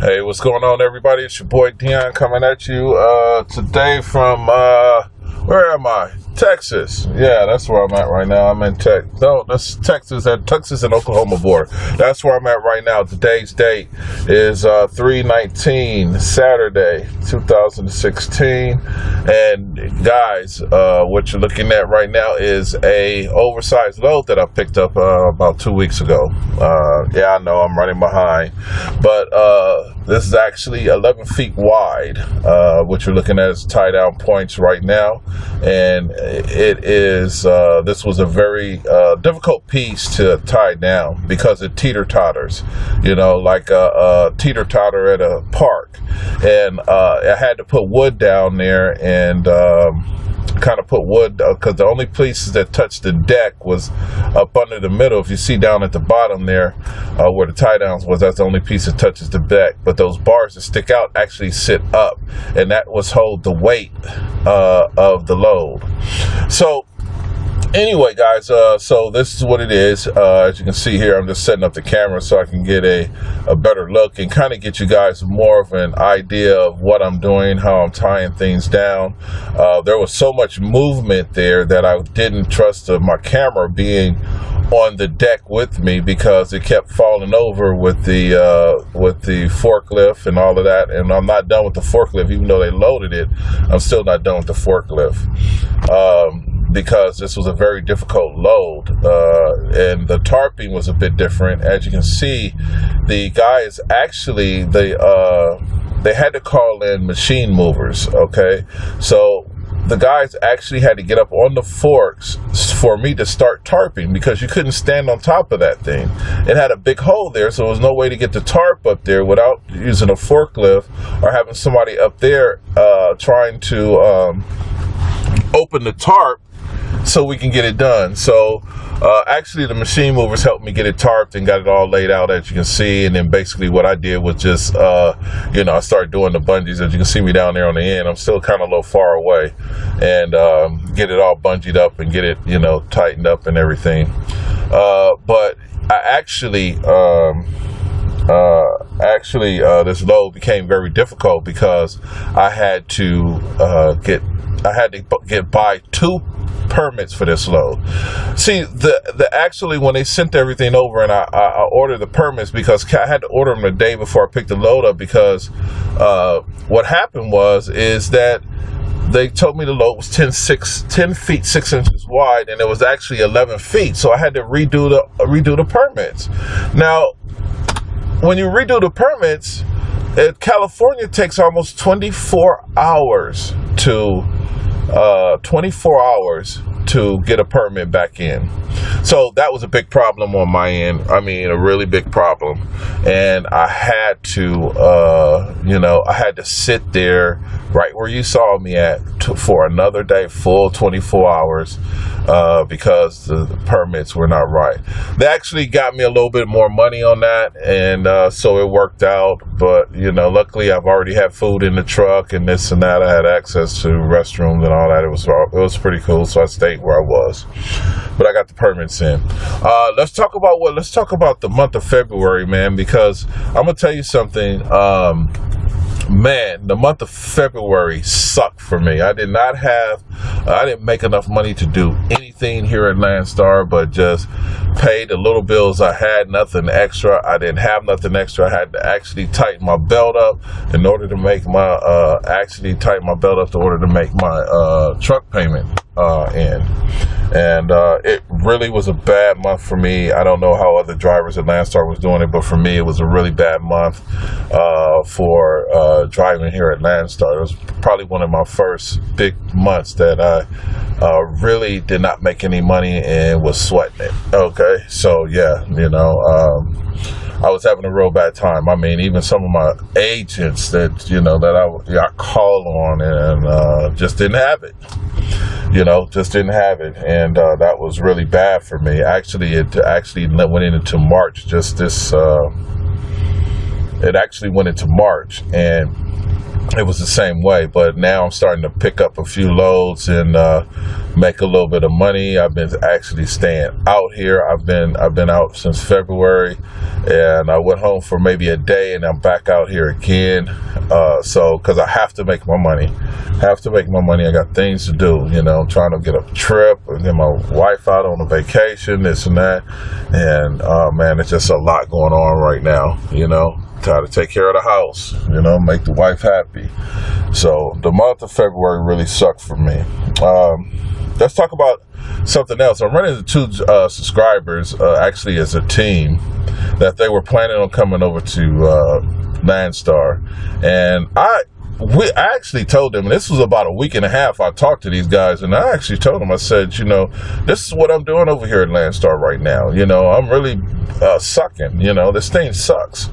Hey, what's going on, everybody? It's your boy Dion coming at you today from where am I? Texas. Yeah, that's where I'm at right now. I'm in Texas. No, that's Texas, at Texas and Oklahoma border. That's where I'm at right now. Today's date is 3/19, Saturday, 2016. And guys, what you're looking at right now is a oversized load that I picked up about 2 weeks ago. Yeah, I know I'm running behind, but this is actually 11 feet wide. What you're looking at is tie down points right now, and it is this was a very difficult piece to tie down because it teeter-totters, you know, like a teeter-totter at a park. And I had to put wood down there and kind of put wood because the only places that touched the deck was up under the middle. If you see down at the bottom there where the tie downs was, that's the only piece that touches the deck. But those bars that stick out actually sit up, and that was hold the weight of the load. So anyway, guys, so this is what it is. As you can see here, I'm just setting up the camera so I can get a better look and kind of get you guys more of an idea of what I'm doing, how I'm tying things down. There was so much movement there that I didn't trust my camera being on the deck with me because it kept falling over with the forklift and all of that. And I'm not done with the forklift, even though they loaded it. I'm still not done with the forklift. Because this was a very difficult load, and the tarping was a bit different. As you can see, the guys actually, they had to call in machine movers, okay? So the guys actually had to get up on the forks for me to start tarping because you couldn't stand on top of that thing. It had a big hole there, so there was no way to get the tarp up there without using a forklift or having somebody up there trying to open the tarp so we can get it done. So actually the machine movers helped me get it tarped and got it all laid out, as you can see. And then basically what I did was just I started doing the bungees. As you can see me down there on the end, I'm still kind of a little far away, and get it all bungeed up and get it tightened up and everything. But I actually this load became very difficult because I had to buy 2 permits for this load. See, the actually when they sent everything over and I ordered the permits because I had to order them the day before I picked the load up because what happened is that they told me the load was 10 feet 6 inches wide, and it was actually 11 feet. So I had to redo the permits. Now, when you redo the permits, California takes almost 24 hours to get a permit back in. So that was a big problem on my end. I mean, a really big problem. And I had to, I had to sit there right where you saw me at for another day, full 24 hours, because the permits were not right. They actually got me a little bit more money on that, and so it worked out. But, luckily I've already had food in the truck and this and that. I had access to restrooms and all that. It was pretty cool, so I stayed where I was. But I got the permits in. Let's talk about the month of February, man, because I'm gonna tell you something. Man, the month of February sucked for me. I didn't make enough money to do anything here at Landstar, but just paid the little bills I had, nothing extra. I didn't have nothing extra. I had to actually tighten my belt up in order to make my truck payment in. And it really was a bad month for me. I don't know how other drivers at Landstar was doing it, but for me, it was a really bad month for driving here at Landstar. It was probably one of my first big months that I really did not make any money and was sweating it. Okay, so yeah, I was having a real bad time. I mean, even some of my agents that I called on and just didn't have it. Just didn't have it, and that was really bad for me. Actually, it went into March. It actually went into March, and it was the same way, but now I'm starting to pick up a few loads and make a little bit of money. I've been actually staying out here. I've been out since February, and I went home for maybe a day, and I'm back out here again. So because I have to make my money, I got things to do. I'm trying to get a trip and get my wife out on a vacation, this and that, and man, it's just a lot going on right now. Try to take care of the house, make the wife happy. So the month of February really sucked for me. Let's talk about something else. I'm running into two subscribers, actually as a team, that they were planning on coming over to Landstar. And I actually told them, and this was about a week and a half, I talked to these guys, and I actually told them, I said, this is what I'm doing over here at Landstar right now. I'm really sucking. This thing sucks.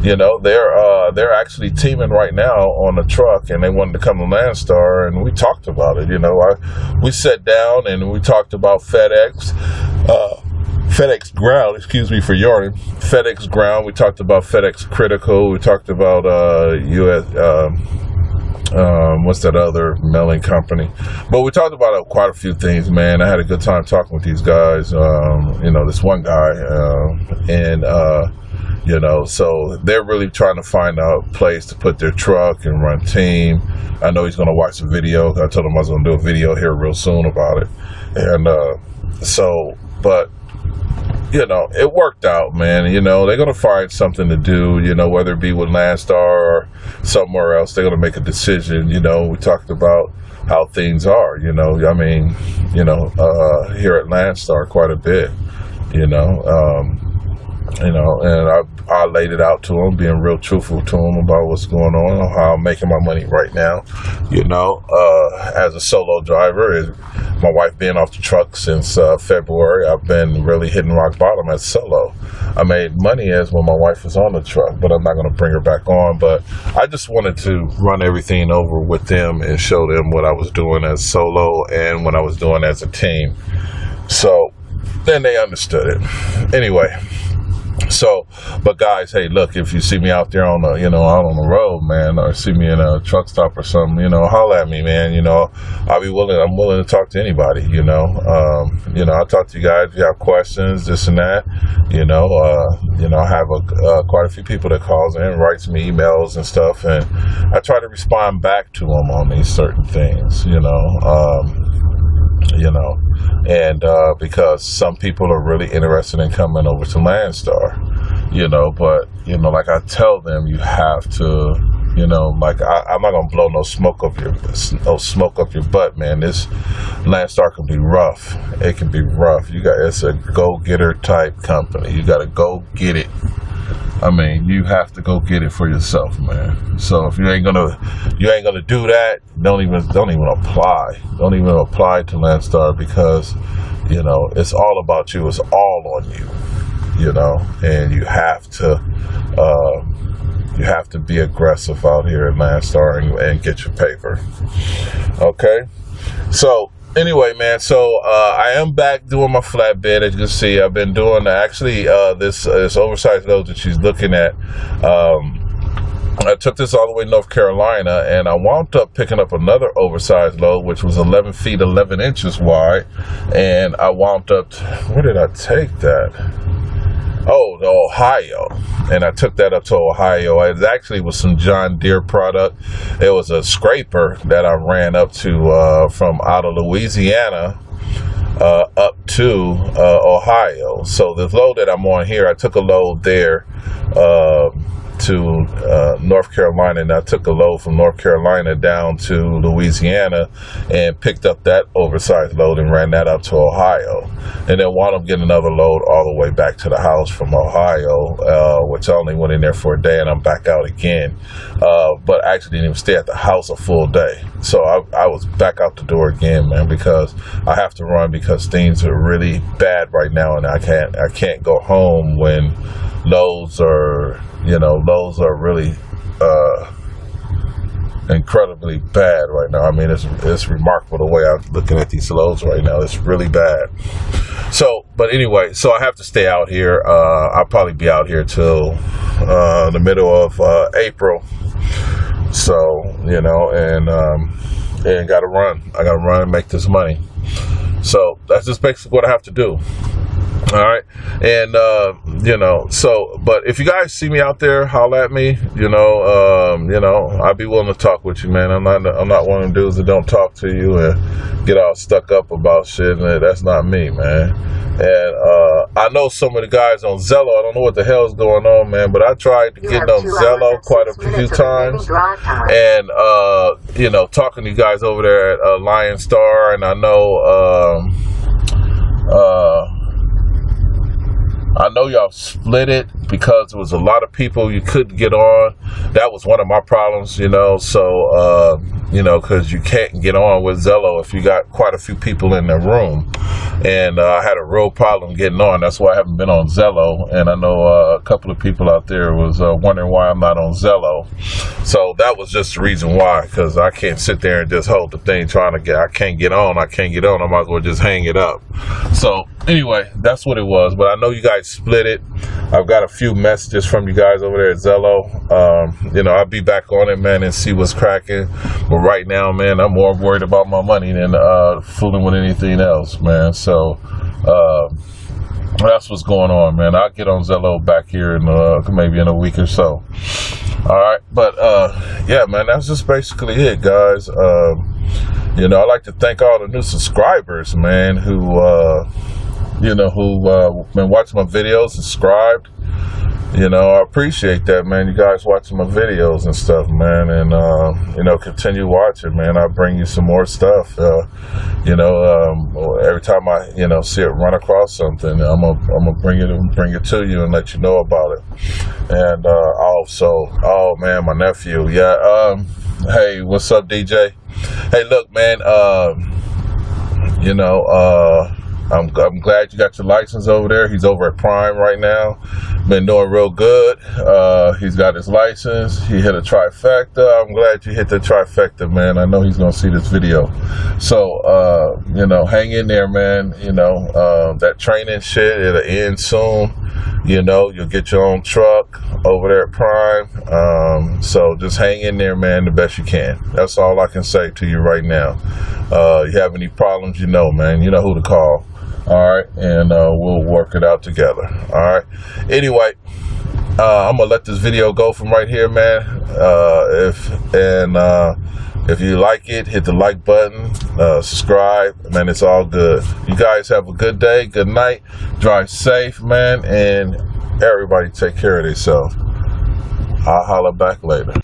They're actually teaming right now on a truck, and they wanted to come to Landstar, and we talked about it. We sat down and we talked about FedEx Ground, excuse me for yawning. FedEx Ground. We talked about FedEx Critical. We talked about US. What's that other mailing company? But we talked about quite a few things, man. I had a good time talking with these guys. This one guy, so they're really trying to find a place to put their truck and run team. I know he's going to watch the video. I told him I was going to do a video here real soon about it. And but it worked out, man. They're going to find something to do, whether it be with Landstar or somewhere else. They're going to make a decision. We talked about how things are, here at Landstar quite a bit, and I laid it out to him, being real truthful to him about what's going on, how I'm making my money right now, as a solo driver. My wife being off the truck since February, I've been really hitting rock bottom as solo. I made money as when my wife was on the truck, but I'm not going to bring her back on. But I just wanted to run everything over with them and show them what I was doing as solo and what I was doing as a team. So then they understood it. Anyway. But guys, hey, look, if you see me out there on the, out on the road, man, or see me in a truck stop or something, holler at me, man. I'm willing to talk to anybody, I'll talk to you guys if you have questions, this and that, I have quite a few people that calls in, writes me emails and stuff, and I try to respond back to them on these certain things, because some people are really interested in coming over to Landstar, but, like I tell them, you have to, I'm not going to blow no smoke up your butt, man. This Landstar can be rough. It can be rough. It's a go-getter type company. You got to go get it. You have to go get it for yourself, man. So if you ain't gonna do that, don't even apply. Don't even apply to Landstar, because it's all about you. It's all on you. And you have to be aggressive out here at Landstar and get your paper. Okay, so. Anyway, man, so I am back doing my flatbed. As you can see, I've been doing this oversized load that she's looking at. I took this all the way to North Carolina, and I wound up picking up another oversized load, which was 11 feet 11 inches wide. And I wound up, where did I take that? Oh, to Ohio. And I took that up to Ohio. It actually was some John Deere product. It was a scraper that I ran up to from out of Louisiana up to Ohio. So the load that I'm on here, I took a load there to North Carolina, and I took a load from North Carolina down to Louisiana and picked up that oversized load and ran that up to Ohio, and then wound up getting another load all the way back to the house from Ohio, which I only went in there for a day, and I'm back out again, but I actually didn't even stay at the house a full day. So I was back out the door again, man, because I have to run, because things are really bad right now, and I can't go home when loads are really incredibly bad right now. It's remarkable the way I'm looking at these loads right now. It's really bad. So, but anyway, so I have to stay out here. I'll probably be out here till the middle of April. So, you know, and gotta run. I gotta run and make this money. So that's just basically what I have to do. All right, and you know, so but if you guys see me out there, holler at me. You know, I'd be willing to talk with you, man. I'm not one of them dudes that don't talk to you and get all stuck up about shit. And that's not me, man. And I know some of the guys on Zello. I don't know what the hell is going on, man. But I tried to get on Zello quite a few times, and you know, talking to you guys over there at Landstar, and I know y'all split it because there was a lot of people you couldn't get on. That was one of my problems, you know. So, you know, because you can't get on with Zello if you got quite a few people in the room. And I had a real problem getting on. That's why I haven't been on Zello. And I know a couple of people out there was wondering why I'm not on Zello. So that was just the reason why, because I can't sit there and just hold the thing trying to get. I can't get on. I might as well just hang it up. So anyway, that's what it was. But I know you guys split it. I've got a few messages from you guys over there at Zello. You know, I'll be back on it, man, and see what's cracking. But right now, man, I'm more worried about my money than fooling with anything else, man. So that's what's going on, man. I'll get on Zello back here in maybe in a week or so. All right, but yeah, man, that's just basically it, guys. You know, I'd like to thank all the new subscribers, man, who you know, who been watching my videos, subscribed. You know, I appreciate that, man. You guys watching my videos and stuff, man, and you know, continue watching, man. I'll bring you some more stuff. You know, every time I, you know, see it run across something, I'm gonna bring it to you and let you know about it. And also, oh man, my nephew, yeah. Hey, what's up, DJ? Hey, look, man. You know, I'm glad you got your license over there. He's over at Prime right now. Been doing real good. He's got his license. He hit a trifecta. I'm glad you hit the trifecta, man. I know he's going to see this video. So, you know, hang in there, man. You know, that training shit, it'll end soon. You know, you'll get your own truck over there at Prime. So just hang in there, man, the best you can. That's all I can say to you right now. You have any problems, you know, man. You know who to call. All right, and we'll work it out together. All right. Anyway, I'm gonna let this video go from right here, man. If you like it, hit the like button, subscribe, man. It's all good. You guys have a good day, good night, drive safe, man, and everybody take care of themselves. I'll holler back later.